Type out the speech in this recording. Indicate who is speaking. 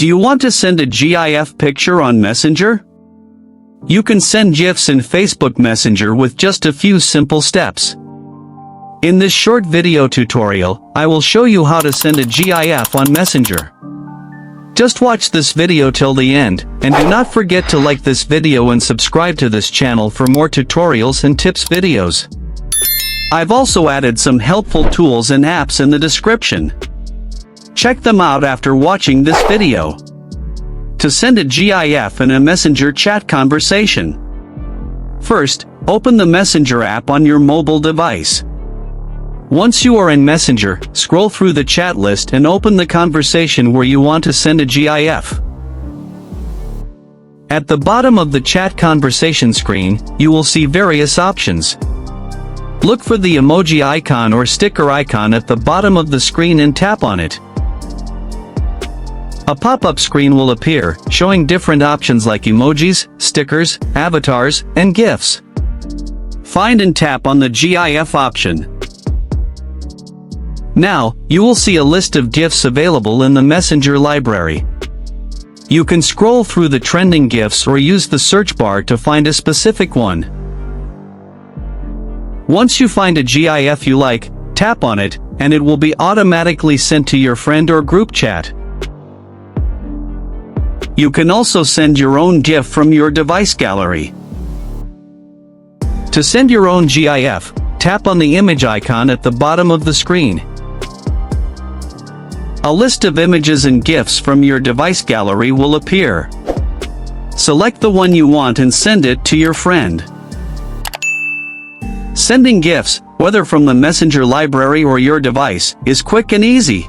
Speaker 1: Do you want to send a GIF picture on Messenger? You can send GIFs in Facebook Messenger with just a few simple steps. In this short video tutorial, I will show you how to send a GIF on Messenger. Just watch this video till the end, and do not forget to like this video and subscribe to this channel for more tutorials and tips videos. I've also added some helpful tools and apps in the description. Check them out after watching this video. To send a GIF in a Messenger chat conversation. First, open the Messenger app on your mobile device. Once you are in Messenger, scroll through the chat list and open the conversation where you want to send a GIF. At the bottom of the chat conversation screen, you will see various options. Look for the emoji icon or sticker icon at the bottom of the screen and tap on it. A pop-up screen will appear, showing different options like emojis, stickers, avatars, and GIFs. Find and tap on the GIF option. Now, you will see a list of GIFs available in the Messenger library. You can scroll through the trending GIFs or use the search bar to find a specific one. Once you find a GIF you like, tap on it, and it will be automatically sent to your friend or group chat. You can also send your own GIF from your device gallery. To send your own GIF, tap on the image icon at the bottom of the screen. A list of images and GIFs from your device gallery will appear. Select the one you want and send it to your friend. Sending GIFs, whether from the Messenger library or your device, is quick and easy.